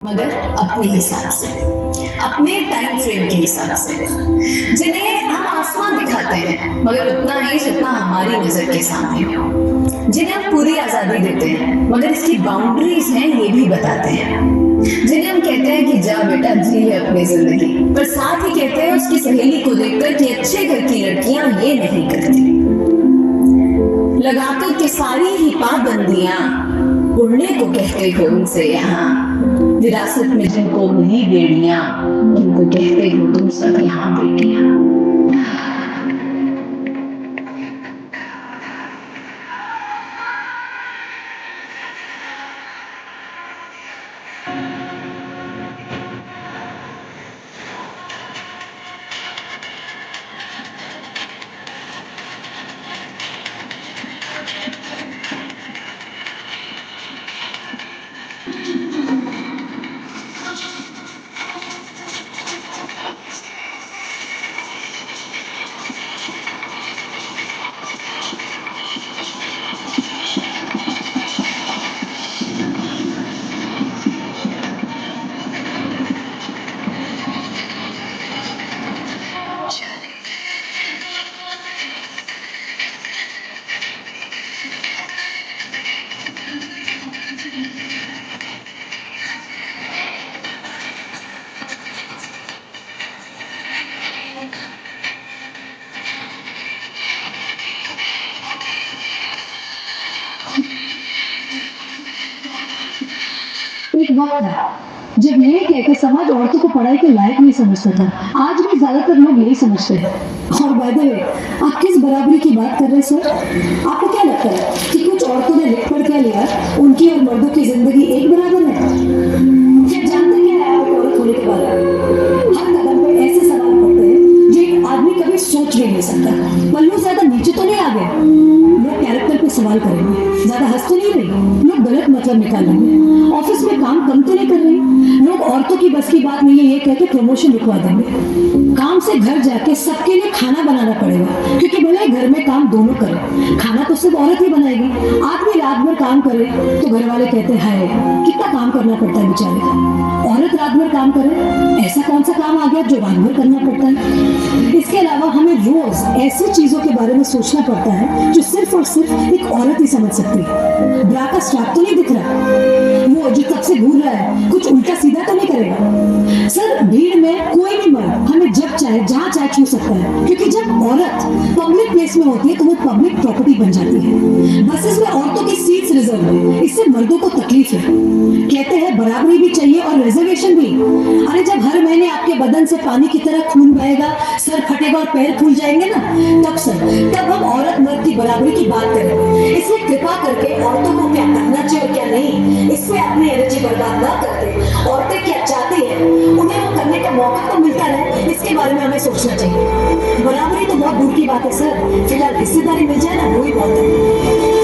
मगर अपने हिसाब से, अपने टाइम फ्रेम के हिसाब से, जिन्हें हम आसमान दिखाते हैं मगर उतना ही जितना हमारी नजर के सामने हो, जिन्हें हम पूरी आजादी देते हैं मगर इसकी बाउंड्रीज हैं ये भी बताते हैं, जिन्हें हम कहते हैं कि जा बेटा जी ले अपनी जिंदगी, पर साथ ही कहते हैं उसकी सहेली को देखकर कि अच्छे घर की लड़कियां ये नहीं करती, लगाकर के सारी ही पाबंदियां उड़ने को कहते हो उनसे यहाँ, विरासत में जिनको मिली बेड़ियां उनको कहते हो तुम सब यहाँ बेटियां। एक वक्त था जब ये कहकर समाज औरतों को पढ़ाई के लायक नहीं समझता था। आज भी ज्यादातर लोग यही समझते हैं। और बाय द वे, आप किस बराबरी की बात कर रहे हैं सर? आपको क्या लगता है कि कुछ औरतों ने लिख पढ़ क्या लिया, उनकी और मर्दों की जिंदगी एक बराबर है? क्या जानते क्या है आप औरत होने के बारे में? हर कदम पे ऐसे सवाल पड़ते हैं जो एक आदमी कभी सोच भी नहीं सकता। पल्लू ज्यादा नीचे तो नहीं आ गए? लोग कैरेक्टर पे सवाल करेंगे। ज्यादा हंस तो नहीं रही? लोग गलत मतलब निकालेंगे। ऑफिस में काम कम तो नहीं कर रही? लोग औरतों की बस की बात नहीं है ये कहकर प्रमोशन रुकवा देंगे। काम से घर जाके सबके लिए खाना बनाना पड़ेगा, क्योंकि भले घर में काम दोनों करें, खाना तो सिर्फ औरत ही बनाएगी। आदमी रात भर काम करे तो घर वाले कहते हैं कितना काम करना पड़ता है बेचारे का। औरत रात भर काम करे, ऐसा कौन सा काम आ गया जो रात भर करना पड़ता है? इसके अलावा हमें रोज ऐसी चीजों के बारे में सोचना पड़ता है जो सिर्फ और सिर्फ एक औरत ही समझ सकती है। ब्रा का स्ट्रैप तो नहीं दिख रहा, वो जो तब से घूर रहा है कुछ उल्टा सीधा तो नहीं करेगा? सर, भीड़ में कोई भी मर्द हमें जब चाहे जहाँ चाहे छू सकता है, क्योंकि जब औरत पब्लिक प्लेस में होती है तो वो पब्लिक प्रॉपर्टी बन जाती है। बसेस में औरतों की सीट्स रिजर्व है, इससे मर्दों को तकलीफ है। कहते हैं बराबरी भी चाहिए और रिजर्वेशन भी। अरे जब हर महीने आपके बदन से पानी की तरह खून बहेगा, सर फटेगा और पैर फूल जाएंगे ना, तब हम औरत मर्द की बराबरी की बात करेंगे। इसलिए कृपा करके औरतों को क्या करना चाहिए और क्या नहीं, इसमें अपनी एनर्जी बर्बाद ना करते। औरतें क्या चाहती हैं उन्हें वो करने का मौका तो मिलता रहे, इसके बारे में हमें सोचना चाहिए। बराबरी तो बहुत दूर की बात है सर, फिलहाल हिस्सेदारी मिल जाए ना, वो ही बहुत है।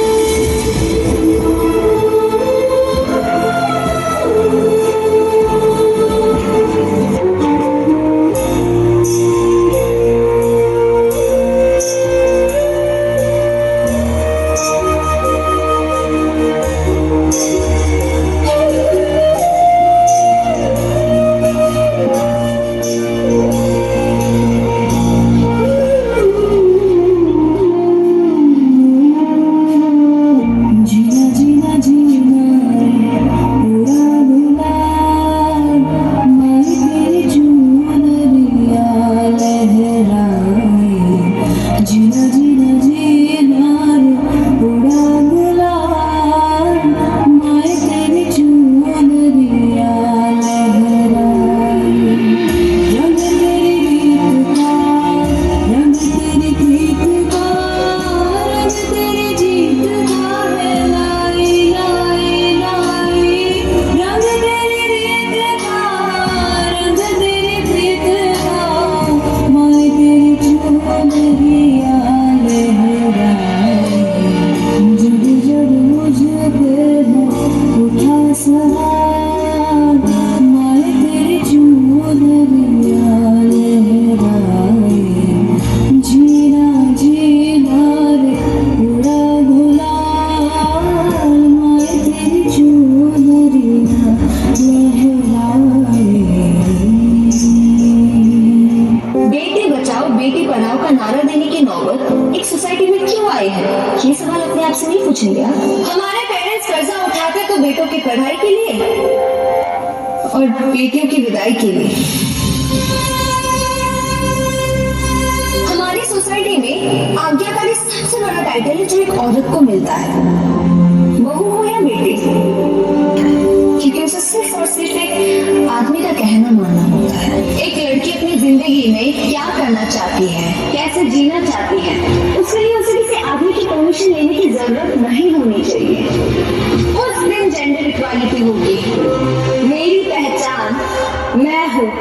और बेटियों की विदाई के लिए। हमारी सोसाइटी में आज्ञाकारी सबसे बड़ा टाइटल है जो एक औरत को मिलता है, बहू हो या बेटी, क्योंकि उसे सिर्फ और सिर्फ एक आदमी का कहना मानना होता है। एक लड़की अपनी जिंदगी में क्या करना चाहती है, कैसे जीना चाहती है, उसके लिए उसे किसी आदमी की परमिशन लेने की जरूरत नहीं होनी चाहिए। उस दिन जेंडर इक्वालिटी होगी। मेरी पहचान मैं हूँ।